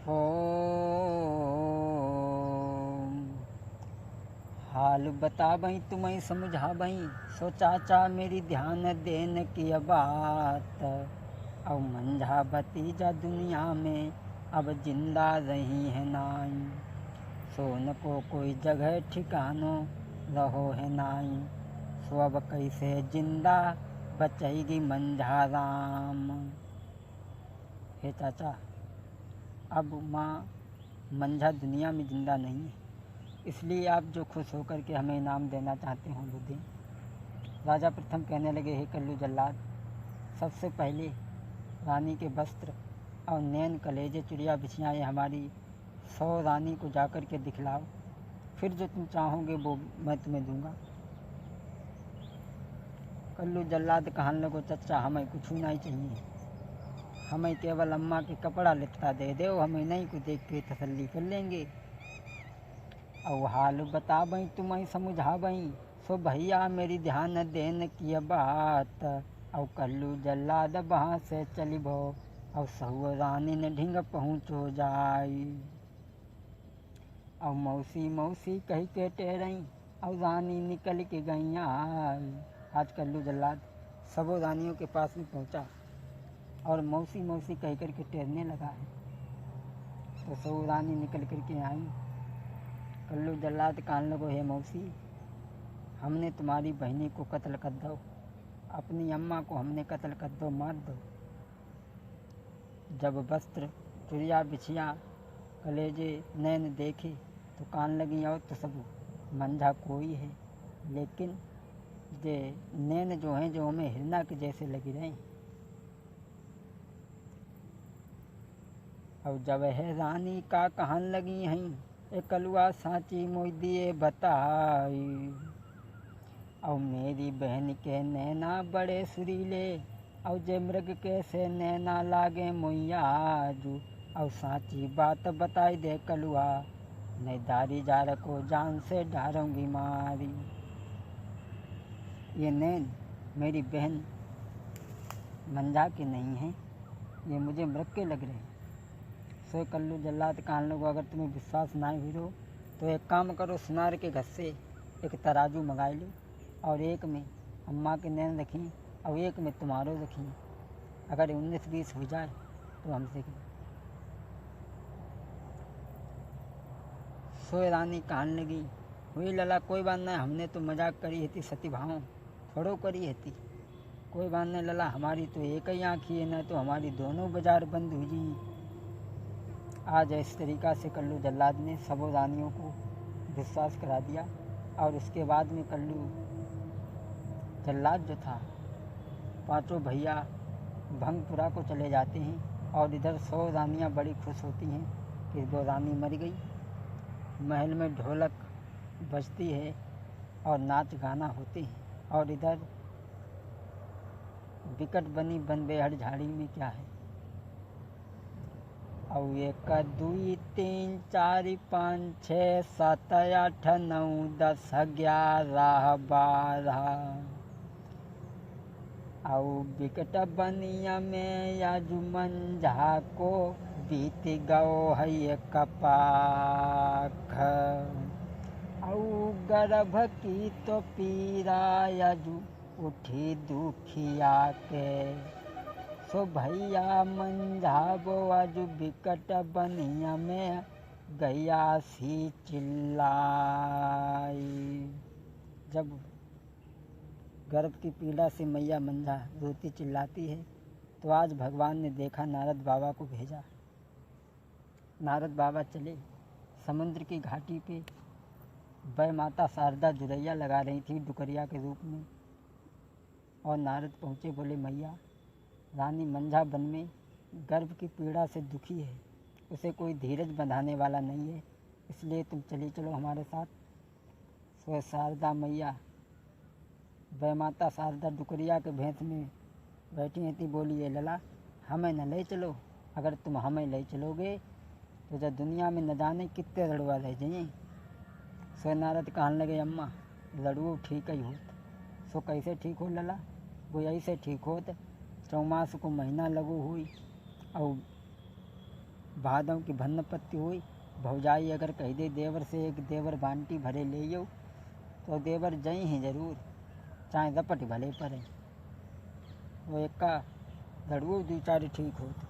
हो हाल बता बई तुम्हें समझा बई, सो चाचा मेरी ध्यान देन की बात। अब मंझा भतीजा दुनिया में अब जिंदा रही है नाई, सोन को कोई जगह ठिकानो रहो है नाई, सो अब कैसे जिंदा बचेगी मंझा राम। हे चाचा, अब माँ मंझा दुनिया में जिंदा नहीं है, इसलिए आप जो खुश होकर के हमें इनाम देना चाहते हो वो दें। राजा प्रथम कहने लगे, हे कल्लू जल्लाद, सबसे पहले रानी के वस्त्र और नैन कलेजे चिड़िया बिछियाँ ये हमारी 100 रानी को जाकर के दिखलाओ, फिर जो तुम चाहोगे वो मैं तुम्हें दूंगा। कल्लू जल्लाद कहने लगो, चचा हमें कुछ नहीं चाहिए, हमें केवल अम्मा के कपड़ा लिपटा दे दो, हमें नहीं को देख के तसल्ली कर लेंगे। और हाल बता बई तुम्हें समझा बई, सो भैया मेरी ध्यान देन की बात। और कल्लू जल्लाद वहाँ से चली भो, और सहुआ रानी ने ढींग पहुँचो जाई। और मौसी मौसी कही के टेरई, और रानी निकल के गई आई। आज कल्लू जल्लाद सबो रानियों के पास में पहुँचा और मौसी मौसी कह कर के टेरने लगा है, तो सहुआ रानी निकल कर के आई। कल्लू जल्लाद कहने लगो, हे मौसी, हमने तुम्हारी बहनी को कत्ल कर दो, अपनी अम्मा को हमने कत्ल कर दो, मार दो। जब वस्त्र चुड़िया बिछिया कलेजे नैन देखे तो कान लगी, और तो सब मंझा कोई है, लेकिन जे नैन जो हैं जो हमें हिरना के जैसे लगी रहे। और जब है रानी का कहन लगी हैं, ए कलुआ साची मोई दिए बताई। और मेरी बहन के नैना बड़े सुरीले, और जे मृग के से नैना लागे मोयाजू। और साची बात बताई दे कलुआ, नहीं दारी जार को जान से डारूंगी मारी। ये नैन मेरी बहन मंझा के नहीं हैं, ये मुझे मृग के लग रहे हैं। सो कल्लू जल्लाद कहने लगो, अगर तुम्हें विश्वास ना हो तो एक काम करो, सुनार के घर से एक तराजू मंगाई लो, और एक में अम्मा के नैन रखी और एक में तुम्हारो रखी, अगर 19-20 हो जाए तो हमसे कहो। सो रानी कहने लगी, हुई लला कोई बात नहीं, हमने तो मजाक करी है, सती भाव थोड़ो करी है, कोई बात नहीं लला, हमारी तो एक ही आँखी है, न तो हमारी दोनों बाजार बंद हुई जी। आज इस तरीक़ा से कल्लू जल्लाद ने सबों रानियों को विश्वास करा दिया, और उसके बाद में कल्लू जल्लाद जो था, पांचों भैया भंगपुरा को चले जाते हैं, और इधर 100 रानियाँ बड़ी खुश होती हैं कि वो रानी मर गई। महल में ढोलक बजती है और नाच गाना होते हैं, और इधर विकट बनी बन बेहड़ झाड़ी में क्या है। और 1 2 3 4 5 6 7 8 9 10 11 12। और विकट बनिया में याजू मंझा को बीत गओ है एक पाख। और गर्भ की तो पीरा याजू उठी दुखिया के, सो भैया मंझा वो आज विकट बनिया में गैया सी चिल्लाई। जब गर्भ की पीड़ा से मैया मंझा रोती चिल्लाती है, तो आज भगवान ने देखा, नारद बाबा को भेजा। नारद बाबा चले समुद्र की घाटी पे, वह माता शारदा जुरैया लगा रही थी डुकरिया के रूप में, और नारद पहुँचे, बोले मैया, रानी मंझा वन में गर्भ की पीड़ा से दुखी है, उसे कोई धीरज बंधाने वाला नहीं है, इसलिए तुम चली चलो हमारे साथ। सो शारदा मैया, वह माता शारदा डुकरिया के भेंस में बैठी थी, बोली, ये लला हमें न ले चलो, अगर तुम हमें ले चलोगे तो जब दुनिया में न जाने कितने लड़वा रह जाइए। सो नारद कहने लगे, अम्मा लड़वो ठीक ही होत। सो कैसे ठीक हो लला? वो ऐसे ठीक होत, 4 मास को महीना लगो हुई, और भादों की भन्न पत्ती हुई। भौजाई अगर कह दे देवर से एक देवर बांटी भरे ले यो, तो देवर जई हैं जरूर, चाहे रपट भले पड़े। वो एक का धड़ू दू चार ठीक होते।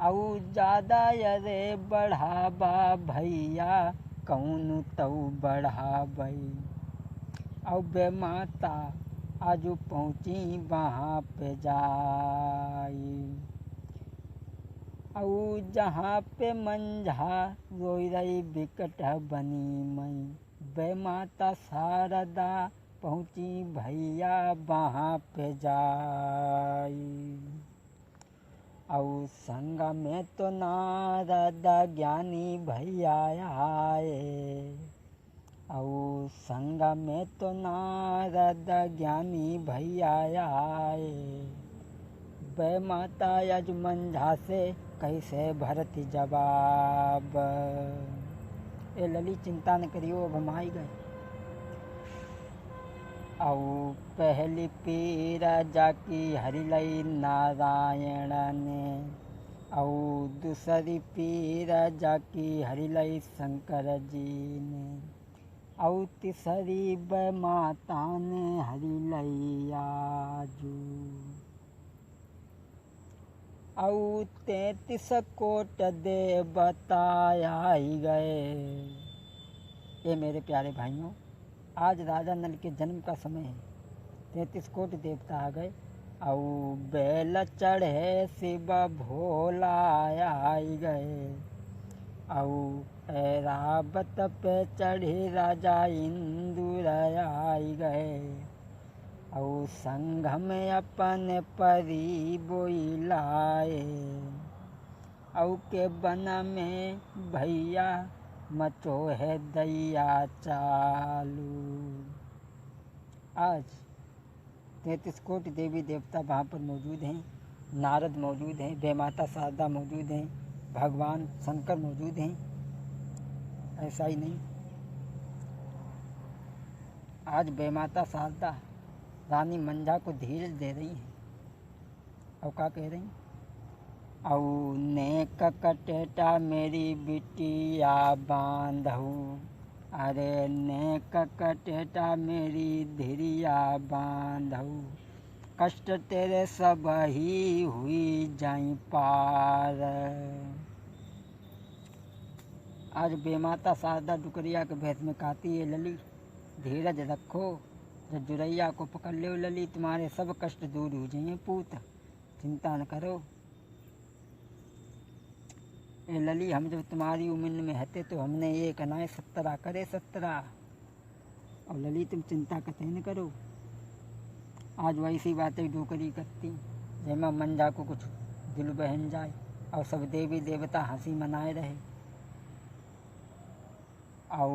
औ ज़्यादा अरे बढ़ाबा भैया कौन तऊ बढ़ाबई। औ बेमाता आजू पहुँची वहाँ पे जाई। औ जहाँ पे मंझा रोई रही बिकट बनी मई। बेमाता शारदा पहुँची भैया वहाँ पे जाई। औ संग में तो नारद ज्ञानी भैया आए। औ संग में तो नारद ज्ञानी भैया आए। बेमाता यज मंझा से कैसे भरती जवाब। ए लली चिंता न करियो, अब हम आई गए। औ पहली पीर जाकी हरिलई नारायण ने। औ दूसरी पीर जाकी हरिलई शंकर जी ने। औ तीसरी बेमाता ने हरिलई आजू। औ 33 कोट देवता आई गए। ये मेरे प्यारे भाइयों, आज राजा नल के जन्म का समय है। 33 कोट देवता आ गए। औ बेल चढ़े शिव भोला आई गए। औ ऐरावत पे चढ़े राजा इंदुर आई गए। औ संघ में अपन परी बोई लाए। औ के बन में भैया मचो है दैया चालू। आज 33 कोटि देवी देवता वहाँ पर मौजूद हैं। नारद मौजूद हैं, बेमाता शारदा मौजूद हैं, भगवान शंकर मौजूद हैं। ऐसा ही नहीं, आज बेमाता शारदा रानी मंझा को धीरज दे रही हैं। और क्या कह रही? औ नेक कटेटा मेरी बिटिया बांधऊ। अरे नेक कटेटा मेरी धीरिया बांधऊ। कष्ट तेरे सब ही हुई जाई पार। आज बेमाता शारदा डुकरिया के भेष में कहती है, लली धीरज रखो, जब जुरैया को पकड़ लो लली, तुम्हारे सब कष्ट दूर हो जाएंगे पूत, चिंता न करो। ए लली, हम जब तुम्हारी उम्र में हते तो हमने एक अनाय 17 करे 17। और लली तुम चिंता कते न करो। आज वैसी बातें डोकरी करती जैमा मंझा को कुछ दिल बहन जाए और सब देवी देवता हंसी मनाए रहे। औ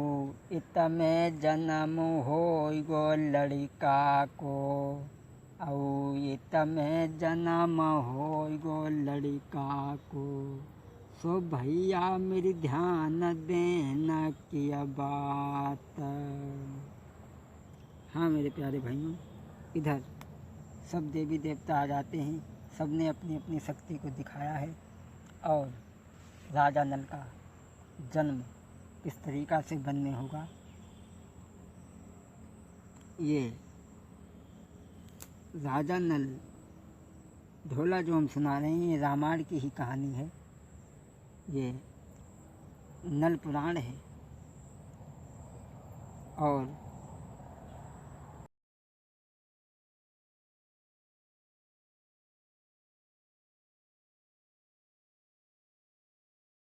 इत में जन्म हो गो लड़का को। औ इत में जन्म हो गो लड़का को। सो भैया मेरी ध्यान देना की बात। हाँ मेरे प्यारे भाइयों, इधर सब देवी देवता आ जाते हैं। सब ने अपनी अपनी शक्ति को दिखाया है। और राजा नल का जन्म किस तरीक़ा से वन में होगा, ये राजा नल ढोला जो हम सुना रहे हैं, ये रामायण की ही कहानी है। ये नल पुराण है। और